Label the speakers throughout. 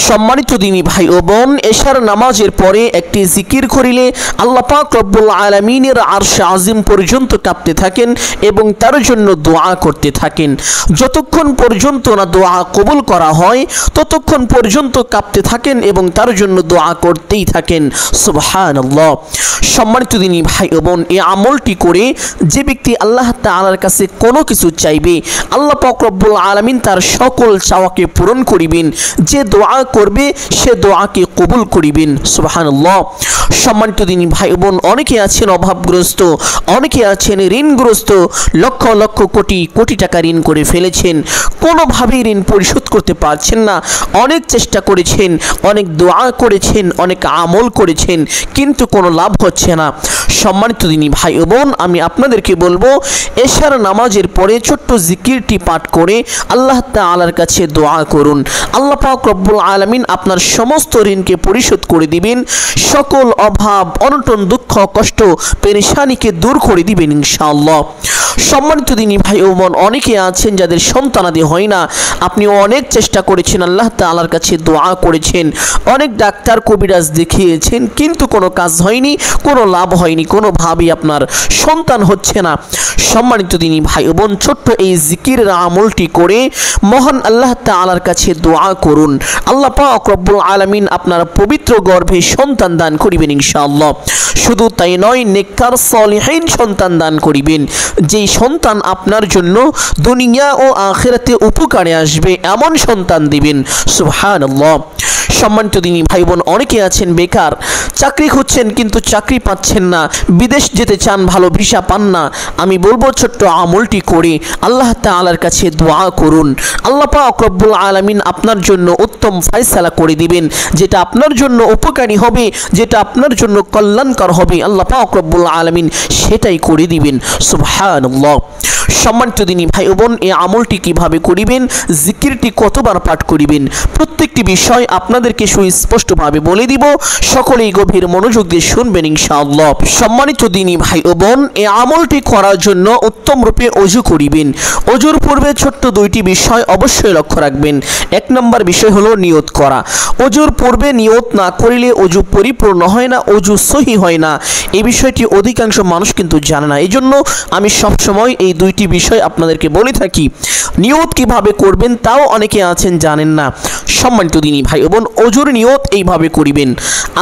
Speaker 1: সম্মানিত দিনী ভাই ও বোন, এশার নামাজের পরে একটি জিকির করিলে আল্লাহ পাক রব্বুল আলামিনের আরশ আজিম পর্যন্ত কাঁপতে থাকেন এবং তার জন্য দোয়া করতে থাকেন। যতক্ষণ পর্যন্ত না দোয়া কবুল করা হয় ততক্ষণ পর্যন্ত কাঁপতে থাকেন এবং তার জন্য দোয়া করতেই থাকেন। সুবহানাল্লাহ। সম্মানিত দিনী ভাই ও বোন, এই আমলটি করে যে ব্যক্তি আল্লাহ তাআলার কাছে কোনো কিছু চাইবে, আল্লাহ পাক রব্বুল আলামিন তার সকল চাওয়াকে পূরণ করিবেন। যে দোয়া করবে সে দোয়াকে কবুল করিবেন। সুবহানাল্লাহ। সম্মানিত দিনী ভাই বোন, অনেকে আছেন অভাবগ্রস্ত, অনেকে আছেন ঋণগ্রস্ত, লক্ষ লক্ষ কোটি কোটি টাকা ঋণ করে ফেলেছেন, কোনোভাবেই ঋণ পরিশোধ করতে পারছেন না। অনেক চেষ্টা করেছেন, অনেক দোয়া করেছেন, অনেক আমল করেছেন, কিন্তু কোনো লাভ হচ্ছে না। সম্মানিত দিনী ভাই ও বোন, আমি আপনাদেরকে বলবো, এশার নামাজের পরে ছোট্ট জিকিরটি পাঠ করে আল্লাহ তাআলার কাছে দোয়া করুন। আল্লাহ পাক রব্বুল আলামিন আপনার সমস্ত ঋণকে পরিশোধ করে দিবেন, সকল অভাব অনটন দুঃখ কষ্ট পেরেশানিকে দূর করে দিবেন ইনশাআল্লাহ। সম্মানিত দিনী ভাই ও বোন, অনেকে আছেন যাদের সন্তানাদি হয় না। আপনি অনেক চেষ্টা করেছেন, আল্লাহ তাআলার কাছে দোয়া করেছেন, অনেক ডাক্তার কবিরাজ দেখিয়েছেন, কিন্তু কোনো কাজ হয়নি, কোনো লাভ হয়নি, কোনোভাবেই আপনার সন্তান হচ্ছে না। সম্মানিত দিনী ভাই ও বোন, ছোট্ট এই জিকিরের আমলটি করে মহান আল্লাহ তাআলার কাছে দোয়া করুন। আল্লাহ পাক রব্বুল আলামিন আপনার পবিত্র গর্ভে সন্তান দান করিবেন ইনশাআল্লাহ। শুধু তাই নয়, নেককার সলিহিন সন্তান দান করিবেন, যেই সন্তান আপনার জন্য দুনিয়া ও আখিরাতে উপকারে আসবে, এমন সন্তান দিবেন। সুবহানাল্লাহ। সম্মানিত দিনী ভাই বোন, অনেকে আছেন বেকার, চাকরি খুঁজছেন কিন্তু চাকরি পাচ্ছেন না, বিদেশ যেতে চান, ভালো ভিসা পান না। আমি বলবো ছোট্ট আমলটি করে আল্লাহ তাআলার কাছে দোয়া করুন। আল্লাহ পাক রব্বুল আলামিন আপনার জন্য উত্তম ফয়সালা করে দিবেন, যেটা আপনার জন্য উপকারী হবে, যেটা আপনার জন্য কল্যাণকর হবে, আল্লাহ পাক রব্বুল আলামিন সেটাই করে দিবেন। সুবহানাল্লাহ। সম্মানিত দিনী ভাই বোন, এই আমলটি কিভাবে করিবেন, জিকিরটি কতবার পাঠ করিবেন, প্রত্যেকটি বিষয় আপনাদেরকে সুস্পষ্টভাবে বলে দিব। সকলেই গভীর মনোযোগ দিয়ে শুনবেন ইনশাআল্লাহ। সম্মানিত দিনী ভাই ও বোন, এই আমলটি করার জন্য উত্তম রূপে ওযু করিবেন। ওযুর পূর্বে ছোট্ট দুইটি বিষয় অবশ্যই লক্ষ্য রাখবেন। এক নম্বর বিষয় হলো নিয়ত করা। ওযুর পূর্বে নিয়ত না করিলে ওযু পরিপূর্ণ হয় না, ওযু সহি হয় না। এই বিষয়টি অধিকাংশ মানুষ কিন্তু জানে না। এই জন্য আমি সবসময় এই দুইটি বিষয় আপনাদেরকে বলে থাকি। নিয়ত কিভাবে করবেন তাও অনেকে আছেন জানেন না। সম্মানিত দিনী ভাই বোন, ওযুর নিয়ত এইভাবে করিবেন।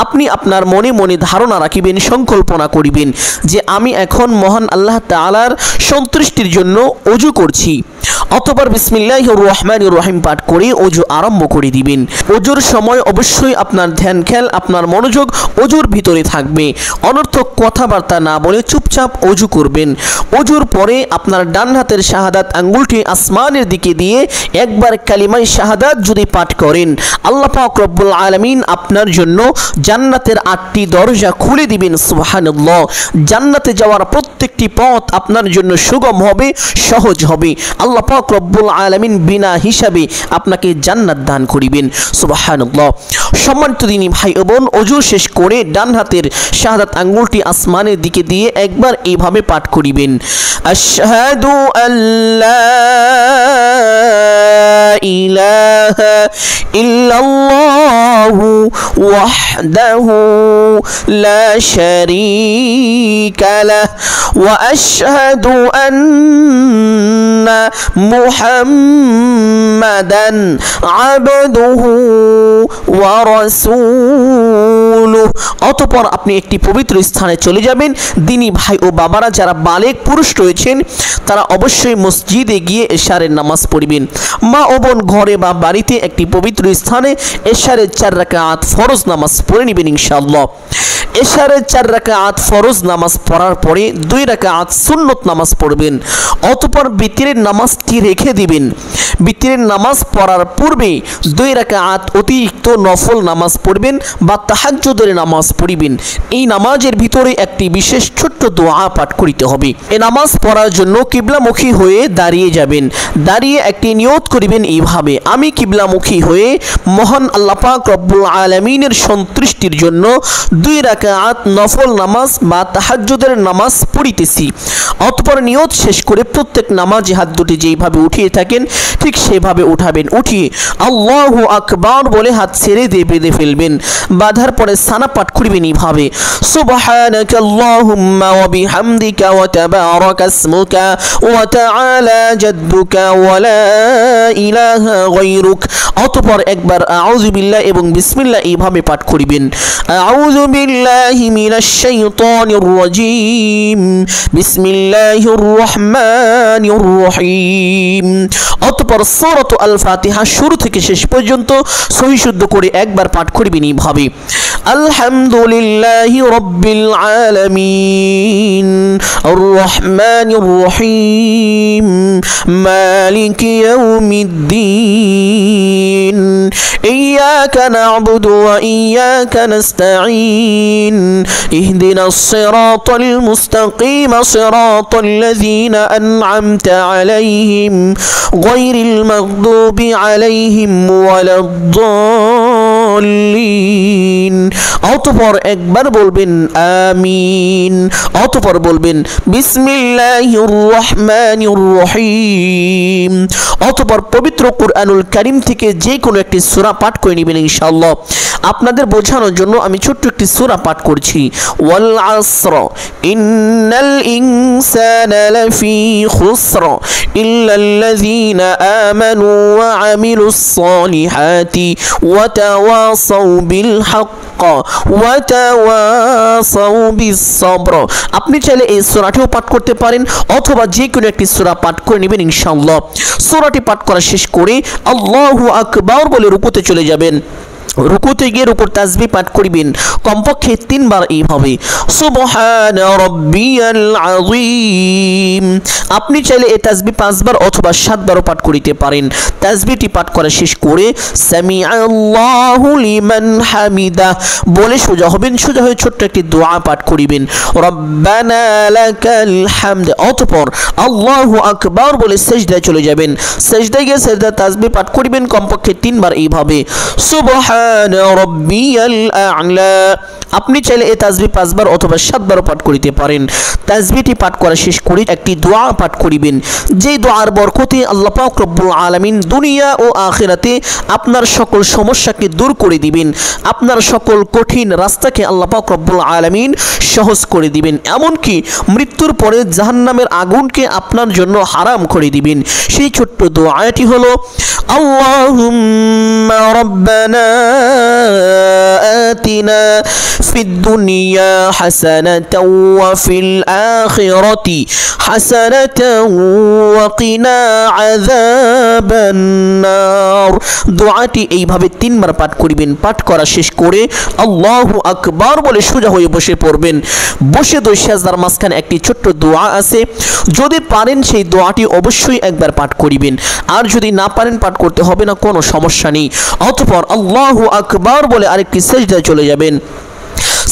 Speaker 1: আপনি আপনার মনে মনে ধারণা রাখিবেন, সংকল্পনা করিবেন যে আমি এখন মহান আল্লাহ তাআলার সন্তুষ্টির জন্য ওযু করছি। অতঃপর বিসমিল্লাহির রহমানির রহিম পাঠ করে ওযু আরম্ভ করে দিবেন। ওযুর সময় অবশ্যই আপনার ধ্যান খেয়াল, আপনার মনোযোগ ওযুর ভিতরে থাকবে। অনর্থক কথাবার্তা না বলে চুপচাপ ওযু করবেন। ওযুর পরে আপনার ডান হাতের শাহাদাত আঙ্গুলটি আসমানের দিকে দিয়ে একবার কালিমায়ে শাহাদাত যদি পাঠ করেন, আল্লাহ পাক রব্বুল আলামিন আপনার জন্য জান্নাতের 8টি দরজা খুলে দিবেন। সুবহানাল্লাহ। জান্নাতে যাওয়ার প্রত্যেকটি পথ আপনার জন্য সুগম হবে, সহজ হবে। আল্লাহ পাক রব্বুল আলামিন বিনা হিসাবে আপনাকে জান্নাত দান করিবেন। সুবহানাল্লাহ। সম্মানিত দিনী ভাই ও বোন, ওযু শেষ করে ডান হাতের শাহাদাত আঙ্গুলটি আসমানের দিকে দিয়ে একবার এইভাবে পাঠ করিবেন, আশহাদু আল্লা ইলাহা ইল্লাল্লাহু ওয়াহদাহু লা শারীকা লাহু ওয়া আশহাদু আন্না মুহাম্মাদান আবদুহু ওয়া রাসূলুহু। অতঃপর আপনি একটি পবিত্র স্থানে চলে যাবেন। দিনী ভাই ও বাবারা, যারা বালেগ পুরুষ রয়েছেন তারা অবশ্যই মসজিদে গিয়ে এশারের নামাজ পড়বেন। মা ও বোন ঘরে বা বাড়িতে একটি পবিত্র স্থানে এশারের 4 রাকাত ফরজ নামাজ পড়ে নেবেন ইনশাআল্লাহ। এশারের 4 রাকাত ফরজ নামাজ পড়ার পরে 2 রাকাত সুন্নত নামাজ পড়বেন। অতঃপর বিতরের নামাজটি রেখে দিবেন। বিতরের নামাজ পড়ার পূর্বে 2 রাকাত অতিরিক্ত নফল নামাজ পড়বেন বা তাহাজ্জুদের নামাজ পড়িবেন। এই নামাজের ভিতরে একটি বিশেষ ছোট্ট দোয়া পাঠ করিতে হবে। এই নামাজ পড়ার জন্য কিবলামুখী হয়ে দাঁড়িয়ে যাবেন। দাঁড়িয়ে একটি নিয়ত করিবেন এইভাবে, আমি কিবলামুখী হয়ে মহান আল্লাহ পাক রব্বুল আলামিনের সন্তুষ্টির জন্য 2 রাকাত রাকাত নফল নামাজ বা তাহাজ্জুদের নামাজ পড়িতেছি। অতঃপর নিয়ত শেষ করে প্রত্যেক নামাজে হাত দুটি যেইভাবে উঠিয়ে থাকেন ঠিক সেভাবে উঠাবেন। উঠিয়ে আল্লাহু আকবার বলে হাত ছেড়ে দিয়ে বেঁধে ফেলবেন। বাঁধার পরে সানা পাঠ করবেন এইভাবে, সুবহানাকা আল্লাহুম্মা ওয়া বিহামদিকা ওয়া তাবারাকা ইসমুকা ওয়া তাআলা জাদ্দুকা ওয়া লা ইলাহা গায়রুক। অতঃপর একবার আউযু বিল্লাহ এবং বিসমিল্লাহ এইভাবে পাঠ করিবেন। আউযু বিল্লাহি মিনাশ শাইতানির রাজীম, বিসমিল্লাহির রহমানির রহিম। অতঃপর সূরাতুল আল ফাতিহা শুরু থেকে শেষ পর্যন্ত সহি শুদ্ধ করে একবার পাঠ করিবেন এইভাবে, আলহামদুলিল্লাহি রাব্বিল আলামিন আর রহমানির রহিম মালিকি ইয়াউমিদ্দিন ইয়্যাকা না'বুদু ওয়া ইয়্যাকা নাস্তাঈন ইহদিনাস সিরাতাল মুস্তাকিম সিরাতাল লাযীনা আন'আমতা আলাইহিম গায়রিল মাগদুবি আলাইহিম ওয়ালাদ-দাল্লিন। অতঃপর একবার বলবেন আমিন। অতঃপর বলবেন বিসমিল্লাহির রহমানির রহিম। অতঃপর পবিত্র কুরআনুল কারীম থেকে যে কোনো একটি সূরা পাঠ করে নেবেন ইনশাআল্লাহ। আপনাদের বোঝানোর জন্য আমি ছোট্ট একটি সূরা পাঠ করছি, ওয়াল আসর ইন্নাল ইনসানা লাফি খুসর ইল্লাল্লাযীনা আমানু ওয়া আমিলুস সালিহাতি ওয়া তাওয়াসাউ বিল হক ওয়া তাওয়াসাউ বিস সবর। আপনি চাইলে এই সূরাটিও পাঠ করতে পারেন অথবা যে কোনো একটি সূরা পাঠ করে নেবেন ইনশাআল্লাহ। সূরাটি পাঠ করা শেষ করে আল্লাহু আকবার বলে রুকুতে চলে যাবেন। রুকুতে গিয়ে রুকুর তাসবিহ পাঠ করিবেন কমপক্ষে 3 বার এইভাবে, সুবহানা রাব্বিয়াল আযীম। আপনি চাইলে এই তাসবিহ 5 বার অথবা 7 বারও পাঠ করিতে পারেন। তাসবিহটি পাঠ করা শেষ করে সামিআল্লাহু লিমান হামিদা বলে সোজা হবেন। সোজা হয়ে ছোট্ট একটি দোয়া পাঠ করিবেন, রব্বানা লাকাল হামদ। অতঃপর আল্লাহু আকবার বলে সিজদায় চলে যাবেন। সিজদায় গিয়ে সিজদা তাসবিহ পাঠ করিবেন কমপক্ষে 3 বার এইভাবে, সুবহানা রাব্বিয়াল আ'লা। আপনি চাইলে এই তাসবিহ 5 বার অথবা 7 বারও পাঠ করিতে পারেন। তাসবিহটি পাঠ করা শেষ করে একটি দোয়া পাঠ করিবেন, যে দোয়ার বরকতে আল্লাহ পাক রব্বুল আলামিন দুনিয়া ও আখিরাতে আপনার সকল সমস্যাকে দূর করে দিবেন। আপনার সকল কঠিন রাস্তাকে আল্লাহ পাক রব্বুল আলামিন সহজ করে দিবেন। এমনকি মৃত্যুর পরে জাহান্নামের আগুনকে আপনার জন্য হারাম করে দিবেন। সেই ছোট্ট দোয়াটি হলো, আল্লাহুম্মা রাব্বানা আতিনা ফিদ দুনিয়া হাসানাতাও ওয়া ফিল আখিরাতি হাসানাতাও ওয়া কিনা আযাবান নার। দোয়াটি এইভাবে 3 বার পাঠ করিবেন। পাঠ করা শেষ করে আল্লাহু আকবার বলে সোজা হয়ে বসে পড়বেন। বসে 2 সিজদার মাঝখানে একটি ছোট্ট দোয়া আছে, যদি পারেন সেই দোয়াটি অবশ্যই একবার পাঠ করিবেন, আর যদি না পারেন পাঠ করতে হবে না, কোনো সমস্যা নেই। অতঃপর আল্লাহু আকবার বলে আরেকটি সিজদায় চলে যাবেন।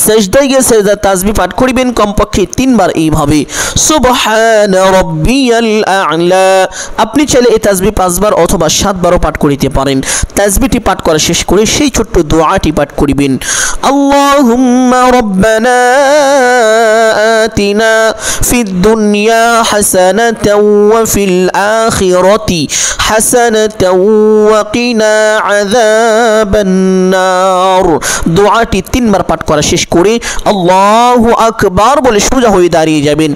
Speaker 1: সিজদায় গিয়ে সিজদার তাসবিহ পাঠ করিবেন কমপক্ষে 3 বার এইভাবে, সুবহানা রাব্বিয়াল আ'লা। আপনি চাইলে এই তাসবিহ 5 বার অথবা 7 বারও পাঠ করিতে পারেন। তাসবিহটি পাঠ করা শেষ করে সেই ছোট্ট দোয়াটি পাঠ করিবেন, আল্লাহুম্মা রাব্বানা আতিনা ফিদ দুনিয়া হাসানাতাও ওয়া ফিল আখিরাতি হাসানাতাও ওয়া কিনা আযাবান নার। দোয়াটি 3 বার পাঠ করা শেষ করে আল্লাহু আকবার বলে সোজা হয়ে দাঁড়িয়ে যাবেন।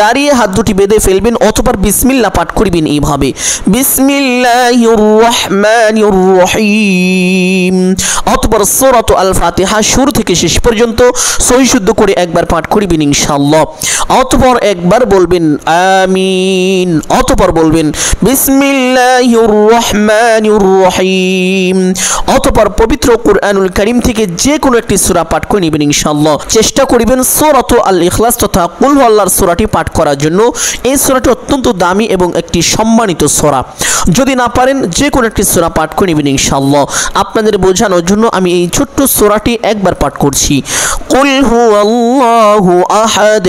Speaker 1: দাঁড়িয়ে হাত দুটি বেঁধে ফেলবেন, অতঃপর বিসমিল্লাহ পাঠ করিবেন এইভাবে, বিসমিল্লাহির রহমানির রহিম। অতঃপর সূরাতুল আল ফাতিহা শুরু থেকে শেষ পর্যন্ত সহি শুদ্ধ করে একবার পাঠ করিবেন ইনশাআল্লাহ। অতঃপর একবার বলবেন আমিন। অতঃপর বলবেন বিসমিল্লাহির রহমানির রহিম। অতঃপর পবিত্র কুরআনুল কারীম থেকে যে কোনো একটি সূরা পাঠ করে নেবেন ইনশাআল্লাহ। চেষ্টা করিবেন সূরাতুল আল ইখলাস তথা কুল হুয়াল্লাহর সূরাটি পাঠ করার জন্য। এই সূরাটি অত্যন্ত দামি এবং একটি সম্মানিত সূরা। যদি না পারেন যে কোনো একটি সূরা পাঠ করে নেবেন ইনশাআল্লাহ। আপনাদের বোঝানোর জন্য আমি এই ছোট্ট সূরাটি একবার পাঠ করছি, কুল হুয়াল্লাহু আহাদ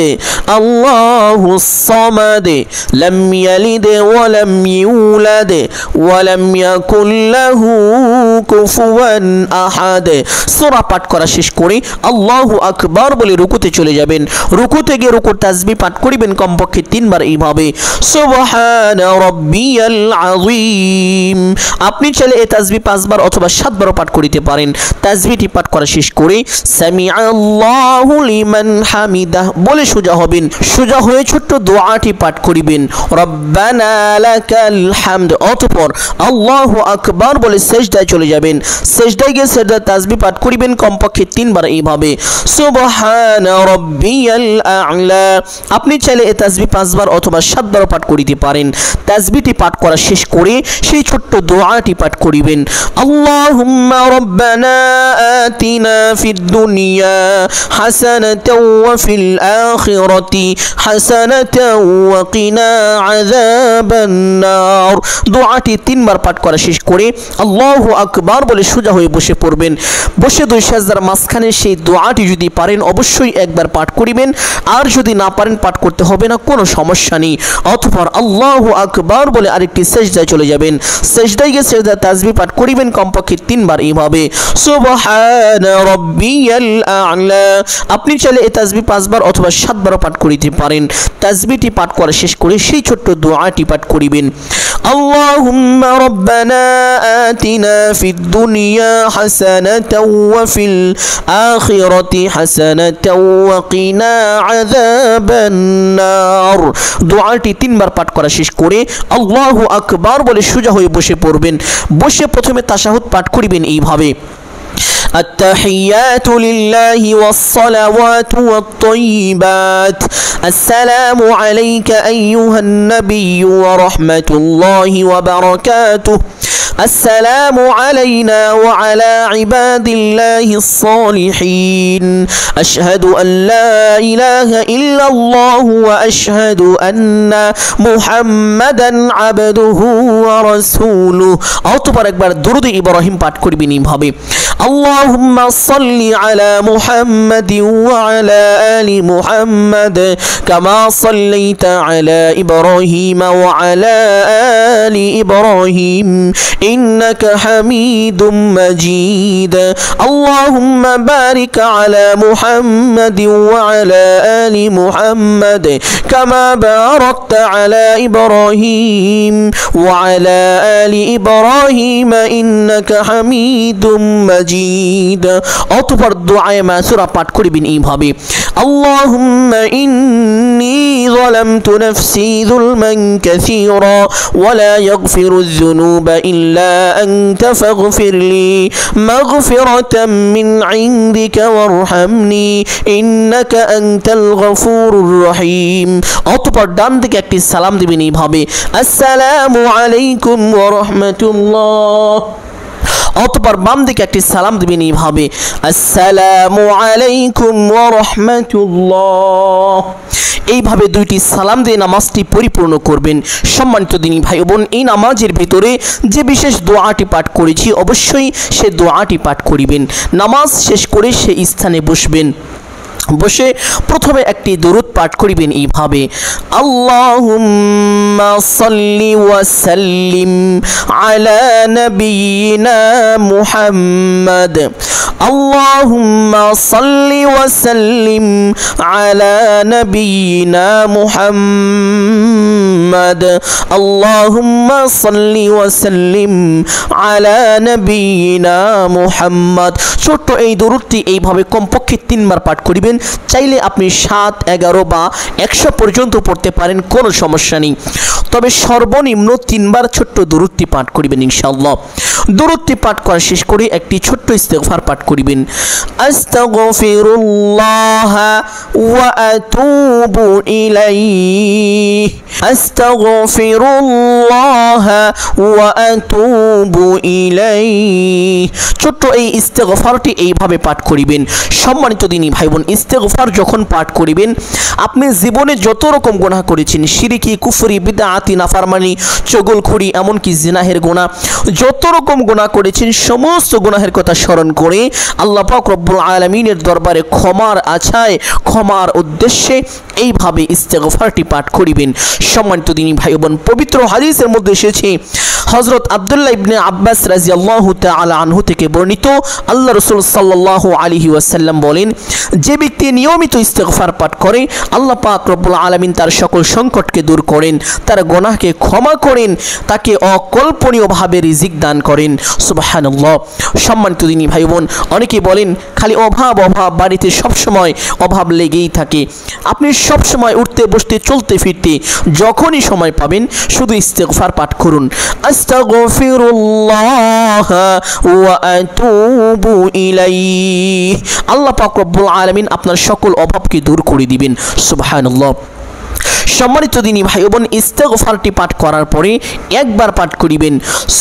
Speaker 1: আল্লাহুস সামাদ লাম ইয়ালিদ ওয়া লাম ইউলাদ ওয়া লাম ইয়াকুল লাহু কুফুয়ান আহাদ। সূরা পাঠ করা শেষ করে আল্লাহু আকবার বলে রুকুতে চলে যাবেন। রুকুতে গিয়ে রুকুর তাসবিহ পাঠ করিবেন কমপক্ষে 3 বার এইভাবে, সুবহানা রাব্বিয়াল আযীম। আপনি চাইলে এই তাসবিহ 5 বার অথবা 7 বারও পাঠ করিতে পারেন। তাসবিহটি পাঠ করা শেষ করে সামিআল্লাহু লিমান হামিদাহ বলে সোজা হবেন। সোজা হয়ে ছোট্ট দোয়াটি পাঠ করিবেন, রব্বানা লাকাল হামদ। অতঃপর আল্লাহু আকবার বলে সিজদায় চলে যাবেন। সিজদায় গিয়ে সিজদার তাসবিহ পাঠ করিবেন কমপক্ষে 3 বার এইভাবে, সুবহানা রাব্বিয়াল আ'লা। আপনি চাইলে এই তাসবিহ 5 বার অথবা 7 বারও পাঠ করিতে পারেন। তাসবিহটি পাঠ করা শেষ করে সেই ছোট্ট দোয়াটি পাঠ করিবেন, আল্লাহুম্মা রাব্বানা আতিনা ফিদ দুনিয়া হাসানাতাও ওয়া ফিল আখিরাতি হাসানাতাও ওয়া কিনা আযাবান নার। দোয়াটি 3 বার পাঠ করা শেষ করে আল্লাহু আকবার বলে সোজা হয়ে বসে পড়বেন। বসে 2 সিজদার মাঝখানে সেই দোয়াটি যদি পারেন অবশ্যই একবার পাঠ করিবেন, আর যদি না পারেন পাঠ করতে হবে না, কোনো সমস্যা নেই। অতঃপর আল্লাহু আকবার বলে আরেকটি সিজদায় চলে যাবেন। সিজদায় গিয়ে সিজদার তাসবিহ পাঠ করিবেন কমপক্ষে 3 বার এইভাবে, সুবহানা রাব্বিয়াল আ'লা। আপনি চাইলে এই তাসবিহ 5 বার অথবা 7 বারও পাঠ করিতে পারেন। তাসবিহটি পাঠ করা শেষ করে সেই ছোট্ট দোয়াটি পাঠ করিবেন, আল্লাহুম্মা রাব্বানা আতিনা ফিদ দুনিয়া হাসানাতাও ওয়া ফিল আখিরাতি হাসানাতাও ওয়া কিনা আযাবান নার। দোয়াটি 3 বার পাঠ করা শেষ করে আল্লাহু আকবার বলে সোজা হয়ে বসে পড়বেন। বসে প্রথমে তাশাহুদ পাঠ করিবেন এইভাবে, التحيات لله والصلوات والطيبات السلام عليك أيها النبي ورحمة الله وبركاته السلام علينا وعلى عباد الله الصالحين أشهد أن لا إله إلا الله وأشهد أن محمدا عبده ورسوله। অতঃপর একবার দরুদ ইব্রাহিম পাঠ করবেন এইভাবে, اللهم صل على محمد وعلى آل محمد كما صليت على إبراهيم وعلى آل إبراهيم إنك حميد مجيد اللهم بارك على محمد وعلى آل محمد كما باركت على إبراهيم وعلى آل إبراهيم إنك حميد مجيد। অতঃপর দুআয়ে মাসুরা পাঠ করিবেন এইভাবে, আল্লাহুম্মা ইন্নী যালামতু নাফসি যুলমান কাসীরা ওয়া লা ইয়াগফিরুয যুনুবা ইল্লা আনতা ফাগফিরলি মাগফিরাতাম মিন ইনদিকা ওয়ারহামনি ইন্নাকা আনতাল গফুরুর রহিম। অতঃপর ডান দিকে একটি সালাম দিবেন এইভাবে, আসসালামু আলাইকুম ওয়া রাহমাতুল্লাহ। অতঃপর বাম দিকে একটি সালাম দিবেন এইভাবে, আসসালামু আলাইকুম ওয়া রাহমাতুল্লাহ। এইভাবে 2টি সালাম দিয়ে নামাজটি পরিপূর্ণ করবেন। সম্মানিত দিনী ভাই বোন, এই নামাজের ভিতরে যে বিশেষ দোয়াটি পাঠ করেছি অবশ্যই সে দোয়াটি পাঠ করিবেন। নামাজ শেষ করে সেই স্থানে বসবেন। বসে প্রথমে একটি দরুদ পাঠ করিবেন এইভাবে, আল্লাহুম্মা সাল্লি ওয়া সাল্লিম আলা নাবিয়িনা মুহাম্মদ আল্লাহুম্মা সাল্লি ওয়া সাল্লিম আলা নাবিয়িনা মুহাম্মদ আল্লাহুম্মা সাল্লি ওয়া সাল্লিম আলা নাবিয়িনা মুহাম্মদ। ছোট্ট এই দরুদটি এইভাবে কমপক্ষে 3 বার পাঠ করিবেন। চাইলে আপনি 7, 11 বা 100 পর্যন্ত পড়তে পারেন, কোনো সমস্যা নেই। তবে সর্বনিম্ন 3 বার ছোট্ট দরুদটি পাঠ করিবেন ইনশাআল্লাহ। দরুদটি পাঠ করা শেষ করে একটি ছোট্ট ইস্তেগফার পাঠ করিবেন, আস্তাগফিরুল্লাহ ওয়া আতুবু ইলাইহি আস্তাগফিরুল্লাহ ওয়া আতুবু ইলাইহি। ছোট্ট এই ইস্তেগফারটি এইভাবে পাঠ করিবেন। সম্মানিত দিনী ভাই বোন, ইস্তেগফার যখন পাঠ করিবেন আপনি জীবনে যত রকম গুনাহ করেছেন, শিরকি, কুফরি, বিদআত, বেদাতি, নাফরমানি, চগলখড়ি, এমনকি জিনাহের গুনাহ, যত রকম গুনাহ করেছেন সমস্ত গুনাহের কথা স্মরণ করে আল্লাহ পাক রব্বুল আলামিনের দরবারে ক্ষমার আশায়, ক্ষমার উদ্দেশ্যে এইভাবে ইস্তেগফারটি পাঠ করিবেন। সম্মানিত দিনী ভাই বোন, পবিত্র হাদিসের মধ্যে এসেছে হযরত আব্দুল্লাহ ইবনে আব্বাস রাদিয়াল্লাহু তাআলা আনহু থেকে বর্ণিত, আল্লাহ রাসূল সাল্লাল্লাহু আলাইহি ওয়াসাল্লাম বলেন, যে ব্যক্তি নিয়মিত ইস্তেগফার পাঠ করে আল্লাহ পাক রব্বুল আলামিন তার সকল সংকটকে দূর করেন, তার গুনাহকে ক্ষমা করেন, তাকে অকল্পনীয়ভাবে রিজিক দান করেন। সুবহানাল্লাহ। সম্মানিত দিনী ভাই বোন, অনেকে বলেন খালি অভাব অভাব, বাড়িতে সবসময় অভাব লেগেই থাকে। আপনি সবসময় উঠতে বসতে চলতে ফিরতে যখনই সময় পাবেন শুধু ইস্তেগফার পাঠ করুন। আস্তাগফিরুল্লাহ ওয়া আতুবু ইলাইহি। আল্লাহ পাক রব্বুল আলামিন আপনার সকল অভাবকে দূর করে দিবেন। সুবহানাল্লাহ। সম্মানিত দিনী ভাই বোন, ইস্তেগফারটি পাঠ করার পরে একবার পাঠ করিবেন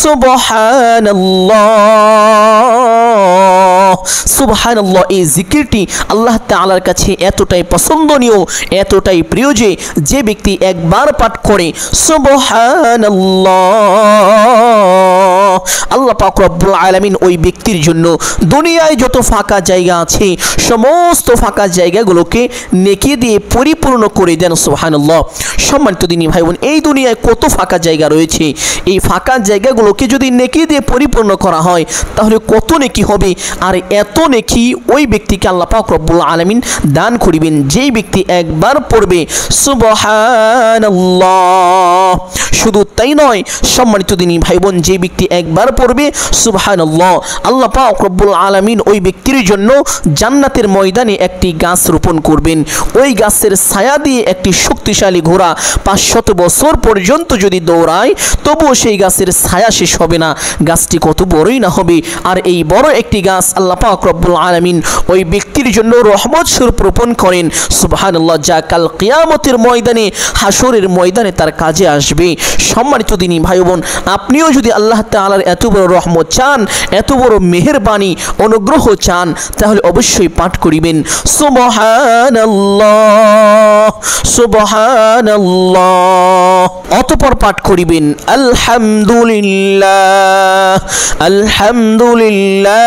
Speaker 1: সুবহানাল্লাহ। সুবহানাল্লাহ এই জিকিরটি আল্লাহ তাআলার কাছে এতটাই পছন্দনীয়, এতটাই প্রিয় যে যে ব্যক্তি একবার পাঠ করে সুবহানাল্লাহ, আল্লাহ পাক রব্বুল আলামিন ওই ব্যক্তির জন্য দুনিয়ায় যত ফাঁকা জায়গা আছে সমস্ত ফাঁকা জায়গাগুলোকে নেকি দিয়ে পরিপূর্ণ করে দেন। সুবহানাল্লাহ। সম্মানিত দিনী ভাই বোন, এই দুনিয়ায় কত ফাঁকা জায়গা রয়েছে, এই ফাঁকা জায়গাগুলোকে যদি নেকি দিয়ে পরিপূর্ণ করা হয় তাহলে কত নেকি হবে। আর এত নেকি ওই ব্যক্তিকে আল্লাহ পাক রব্বুল আলামিন দান করিবেন যেই ব্যক্তি একবার পড়বে সুবহানাল্লাহ। শুধু তাই নয় সম্মানিত দিনী ভাই বোন, যে ব্যক্তি একবার পড়বে সুবহানাল্লাহ, আল্লাহ পাক রব্বুল আলামিন ওই ব্যক্তির জন্য জান্নাতের ময়দানে একটি গাছ রোপণ করবেন। ওই গাছের ছায়া দিয়ে একটি শক্তিশালী ঘোড়া 500 বছর পর্যন্ত যদি দৌড়ায় তবুও সেই গাছের ছায়া শেষ হবে না। গাছটি কত বড়ই না হবে। আর এই বড় একটি গাছ আল্লাহ পাক রব্বুল আলামিন ওই ব্যক্তির জন্য রহমত স্বরূপ রোপণ করেন। সুবহানাল্লাহ। যা কাল কিয়ামতের ময়দানে, হাসরের ময়দানে তার কাজে আসবে। সম্মানিত দিনী ভাই বোন, আপনিও যদি আল্লাহ তাআলার এত বড় রহমত চান, এত বড় মেহেরবানি, অনুগ্রহ চান, তাহলে অবশ্যই পাঠ করিবেন সুবহানাল্লাহ সুবহানাল্লাহ। অতঃপর পাঠ করিবেন আলহামদুলিল্লাহ আলহামদুলিল্লাহ।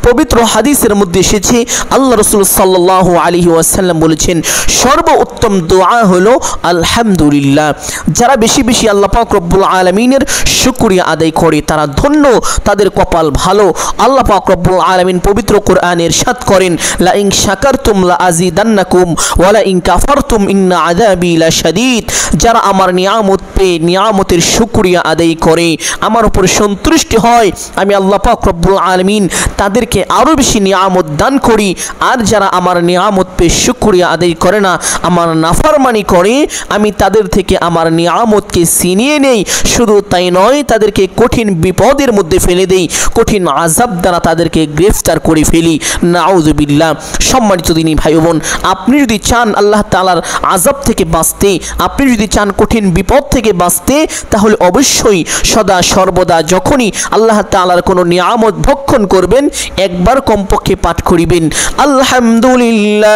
Speaker 1: পবিত্র হাদিসের মধ্যে এসেছে আল্লাহ রাসূল সাল্লাল্লাহু আলাইহি ওয়াসাল্লাম বলেছেন, সর্বোত্তম দোয়া হলো আলহামদুলিল্লাহ। যারা বেশি বেশি আল্লাহ পাক রব্বুল আলামিনের শুকরিয়া আদায় করে তারা ধন্য, তাদের কপাল ভালো। আল্লাহ পাক রব্বুল আলামিন পবিত্র কোরআনে ইরশাদ করেন, লা ইন শাকারতুম লা আযীদান্নাকুম ওয়া লা ইন কাফারতুম ইন্না আযাবি লাশাদীদ। যারা আমার নিয়ামত পেয়ে নিয়ামতের শুকরিয়া আদায় করে, আমার উপর সন্তুষ্ট হয়, আমি আল্লাহ পাক রব্বুল আলামিন তাদেরকে আরও বেশি নিয়ামত দান করি। আর যারা আমার নিয়ামত পেয়ে শুকরিয়া আদায় করে না, আমার নাফরমানি করে, আমি তাদের থেকে আমার নিয়ামতকে ছিনিয়ে নেই। শুধু তাই নয়, তাদেরকে কঠিন বিপদের মধ্যে ফেলে দেই, কঠিন আযাব দ্বারা তাদেরকে গ্রেফতার করে ফেলি। নাউযুবিল্লাহ। সম্মানিত দিনী ভাই বোন, আপনি যদি চান আল্লাহ তাআলার আযাব থেকে বাঁচতে, আপনি যদি চান কঠিন বিপদ থেকে বাঁচতে, তাহলে অবশ্যই সদা সর্বদা যখনই আল্লাহ তাআলার কোনো নিয়ামত ভক্ষণ করবেন একবার কমপক্ষে পাঠ করিবেন আলহামদুলিল্লাহ।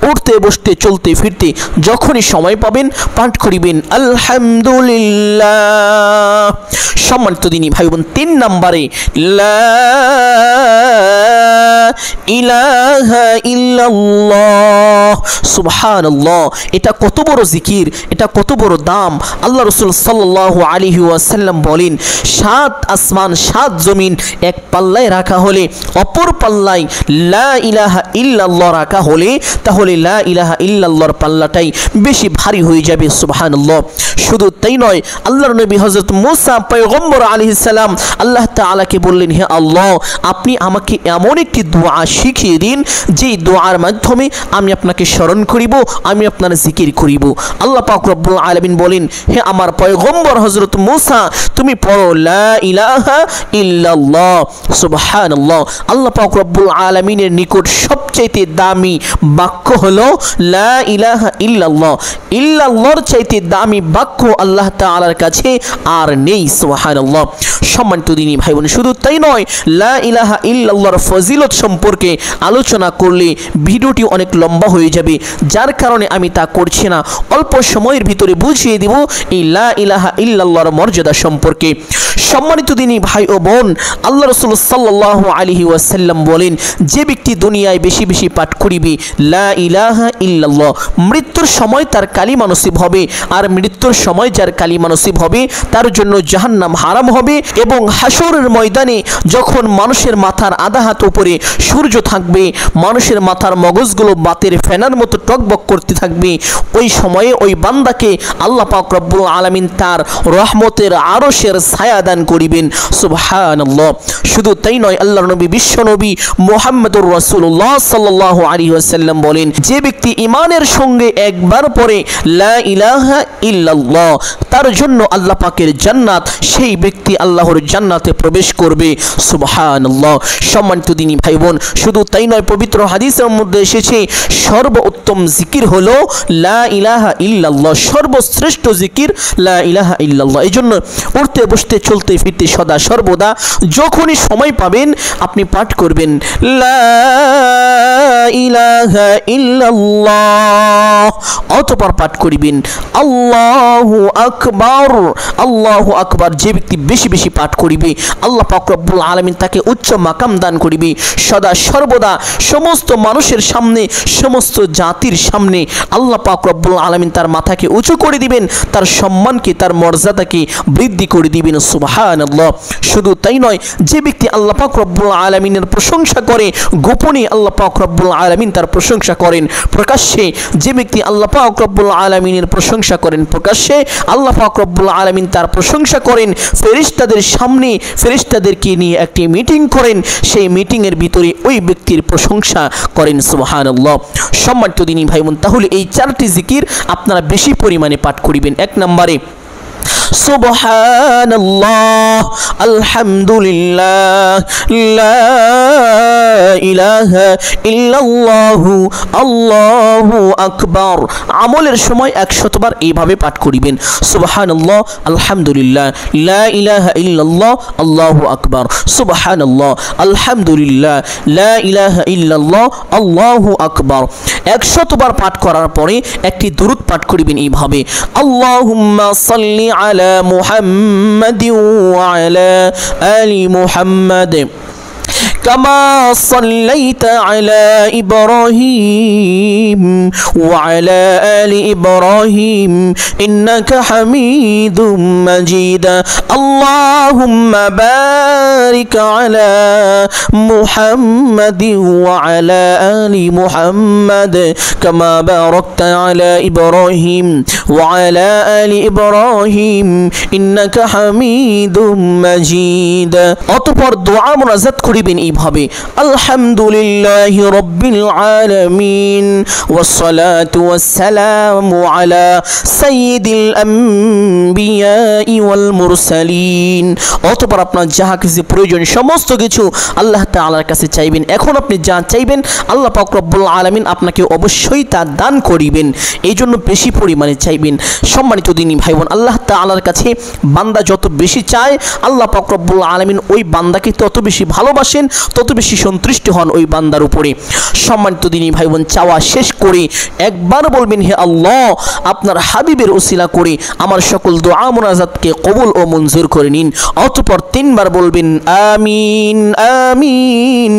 Speaker 1: উঠতে বসতে চলতে ফিরতে যখনই সময় পাবেন পাঠ করিবেন আলহামদুলিল্লাহ। সম্মানিত দিনী ভাই বোন, 3 নম্বরে লা ইলাহা ইল্লাল্লাহ। সুবহানাল্লাহ। এটা কত বড় জিকির, এটা কত বড় দাম। আল্লাহ রাসূল সাল্লাল্লাহু আলাইহি ওয়াসাল্লাম বলেন, 7 আসমান 7 জমিন এক পাল্লায় রাখা হলে, অপর পাল্লায় লা ইলাহা ইল্লাল্লাহ রাখা হলে, তাহলে লা ইলাহা ইল্লাল্লাহর পাল্লাটাই বেশি ভারী হয়ে যাবে। সুবহানাল্লাহ। শুধু তাই নয়, আল্লাহর নবী হযরত মুসা পয়গম্বর আলাইহিস সালাম আল্লাহ তাআলাকে বললেন, হে আল্লাহ, আপনি আমাকে এমন একটি দোয়া শিখিয়ে দিন যেই দোয়ার মাধ্যমে আমি আপনাকে স্মরণ করিব, আমি আপনার জিকির করিব। আল্লাহ পাক রব্বুল আলামিন বলেন, হে আমার পয়গম্বর হযরত মুসা, তুমি পড়ো লা ইলাহা ইল্লাল্লাহ। সুবহানাল্লাহ। সুবহানাল্লাহ। আল্লাহ পাক রব্বুল আলামিনের নিকট সবচাইতে দামি বাক্য হলো লা ইলাহা ইল্লাল্লাহ। ইল্লাল্লাহর চাইতে দামি বাক্য আল্লাহ তাআলার কাছে আর নেই। সুবহানাল্লাহ। সম্মানিত দিনী ভাই বোন, শুধু তাই নয়, লা ইলাহা ইল্লাল্লাহর ফজিলত সম্পর্কে আলোচনা করলে ভিডিওটি অনেক লম্বা হয়ে যাবে, যার কারণে আমি তা করছি না। অল্প সময়ের ভিতরে বুঝিয়ে দিব এই লা ইলাহা ইল্লাল্লাহর মর্যাদা সম্পর্কে। সম্মানিত দিনী ভাই ও বোন, আল্লাহ রাসূল সাল্লাল্লাহু আলাইহি ওয়াসাল্লাম বলেন, যে ব্যক্তি দুনিয়ায় বেশি বেশি পাঠ করিবে লা ইলাহা ইল্লাল্লাহ, মৃত্যুর সময় তার কালিমা নসিব হবে। আর মৃত্যুর সময় যার কালিমা নসিব হবে তার জন্য জাহান্নাম হারাম হবে। এবং হাসরের ময়দানে যখন মানুষের মাথার আধা হাত উপরে সূর্য থাকবে, মানুষের মাথার মগজগুলো বাতের ফেনার মতো টকবক করতে থাকবে, ওই সময়ে ওই বান্দাকে আল্লাহ পাক রব্বুল আলামিন তার রহমতের আরশের ছায়া দান করিবেন। সুবহানাল্লাহ। শুধু তাই নয়, আল্লাহর নবী বিশ্ব নবী মুহাম্মদুর রাসূলুল্লাহ সাল্লাল্লাহু আলাইহি ওয়াসাল্লাম বলেন, যে ব্যক্তি ঈমানের সঙ্গে একবার পড়ে লা ইলাহা ইল্লাল্লাহ, তার জন্য আল্লাহ পাকের জান্নাত, সেই ব্যক্তি আল্লাহর জান্নাতে প্রবেশ করবে। সুবহানাল্লাহ। সম্মানিত দিনী ভাই বোন, শুধু তাই নয়, পবিত্র হাদিসের মধ্যে এসেছে সর্বোত্তম জিকির হলো লা ইলাহা ইল্লাল্লাহ, সর্বশ্রেষ্ঠ জিকির লা ইলাহা ইল্লাল্লাহ। এই জন্য উঠতে বসতে চলতে ফিরতে সদা সর্বদা যখনই সময় পাবেন আপনি পাঠ করবেন লা ইলাহা ইল্লাল্লাহ, অতঃপর পাঠ করিবেন আল্লাহু আকবার। আল্লাহু আকবার। যে ব্যক্তি বেশি বেশি পাঠ করিবে আল্লাহ পাক রব্বুল আলামিন তাকে উচ্চ মাকাম দান করিবে। সদা সর্বদা সমস্ত মানুষের সামনে, সমস্ত জাতির সামনে আল্লাহ পাক রব্বুল আলামিন তার মাথাকে উঁচু করে দিবেন, তার সম্মানকে, তার মর্যাদাকে বৃদ্ধি করে দিবেন। সুবহানাল্লাহ। শুধু তাই নয়, যে ব্যক্তি আল্লাহ পাক রব্বুল আলামিনের প্রশংসা করে গোপনে আল্লাহ পাক রব্বুল আলামিন তার প্রশংসা করেন প্রকাশ্যে। যে ব্যক্তি আল্লাহ পাক রব্বুল আলামিনের প্রশংসা করেন প্রকাশ্যে, আল্লাহ পাক রব্বুল আলামিন তার প্রশংসা করেন ফেরেশতাদের সামনে, ফেরেশতাদেরকে নিয়ে একটি মিটিং করেন, সেই মিটিংয়ের ভিতরে ওই ব্যক্তির প্রশংসা করেন। সুবহানাল্লাহ। সম্মানিত দিনী ভাই বোন, তাহলে এই চারটি জিকির আপনারা বেশি পরিমাণে পাঠ করিবেন। এক নম্বরে সুবহানাল্লাহ, আলহামদুলিল্লাহ, লা ইলাহা ইল্লাল্লাহু, আল্লাহু আকবার। আমলের সময় 100 বার এইভাবে পাঠ করিবেন সুবহানাল্লাহ, আলহামদুলিল্লাহ, লা ইলাহা ইল্লাল্লাহ, আল্লাহু আকবার। সুবহানাল্লাহ, আলহামদুলিল্লাহ, লা ইলাহা ইল্লাল্লাহ, আল্লাহু আকবার। 100 বার পাঠ করার পরে একটি দুরূদ পাঠ করিবেন এইভাবে, আল্লাহুম্মা সাল্লি আলা محمد وعلى آل محمد كما صليت على إبراهيم وعلى آل إبراهيم إنك حميد مجيد اللهم بارك على محمد وعلى آل محمد كما باركت على إبراهيم وعلى آل إبراهيم إنك حميد مجيد। অতঃপর দোয়া মুনাজাত করিবেন এইভাবে, আলহামদুলিল্লাহি রাব্বিল আলামিন ওয়াসসালাতু ওয়াসসালামু আলা সাইয়্যিদিল আম্বিয়া ওয়াল মুরসালিন। অতঃপর আপনার যাহা কিছু প্রয়োজন সমস্ত কিছু আল্লাহ তাআলার কাছে চাইবেন। এখন আপনি যা চাইবেন আল্লাহ পাক রব্বুল আলামিন আপনাকে অবশ্যই তা দান করিবেন, এই জন্য বেশি পরিমাণে চাইবেন। সম্মানিত দিনী ভাই বোন, আল্লাহ তাআলার কাছে বান্দা যত বেশি চায় আল্লাহ পাক রব্বুল আলামিন ওই বান্দাকে তত বেশি ভালোবাসেন, তত বেশি সন্তুষ্ট হন ওই বান্দার উপরে। সম্মানিত দিনী ভাই বোন, চাওয়া শেষ করে একবার বলবেন, হে আল্লাহ, আপনার হাবিবের ওসিলা করে আমার সকল দোয়া মুনাজাতকে কবুল ও মঞ্জুর করে নিন। অতঃপর 3 বার বলবেন, আমিন আমিন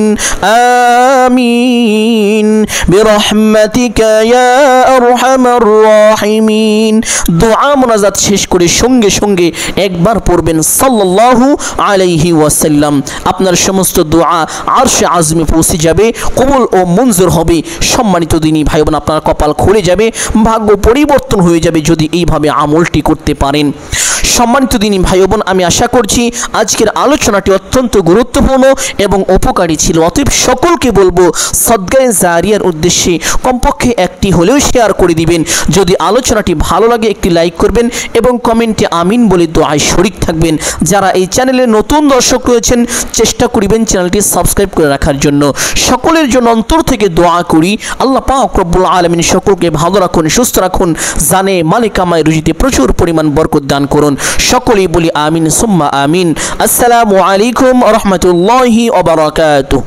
Speaker 1: আমিন বিরহমাতিকা ইয়া আরহামার রাহিমিন। দোয়া মুনাজাত শেষ করে সঙ্গে সঙ্গে একবার পড়বেন সাল্লাল্লাহু আলাইহি ওয়াসাল্লাম। আপনার সমস্ত দোয়া আরশে আজমে পৌঁছে যাবে, কবুল ও মঞ্জুর হবে। সম্মানিত দিনী ভাই বোন, আপনার কপাল খুলে যাবে, ভাগ্য পরিবর্তন হয়ে যাবে যদি এইভাবে আমলটি করতে পারেন। সম্মানিত দিনী ভাই বোন, আমি আশা করছি আজকের আলোচনাটি অত্যন্ত গুরুত্বপূর্ণ এবং উপকারী ছিল। অতএব সকলকে বলবো সদকায়ে জারিয়ার উদ্দেশ্যে কমপক্ষে একটি হলেও শেয়ার করে দিবেন। যদি আলোচনাটি ভালো লাগে একটি লাইক করবেন এবং কমেন্টে আমিন বলে দোয়ায় শরীক থাকবেন। যারা এই চ্যানেলে নতুন দর্শক রয়েছেন চেষ্টা করিবেন চ্যানেলটি সাবস্ক্রাইব করে রাখার জন্য। সকলের জন্য অন্তর থেকে দোয়া করি, আল্লাহ পাক রব্বুল আলামিন সকলকে ভালো রাখুন, সুস্থ রাখুন, জানে মালে কামায় রুজিতে প্রচুর পরিমাণ বরকত দান করুন। সকলেই বলি আমিন সুম্মা আমিন। আসসালামু আলাইকুম ওয়া রাহমাতুল্লাহি ওয়া বারাকাতুহু।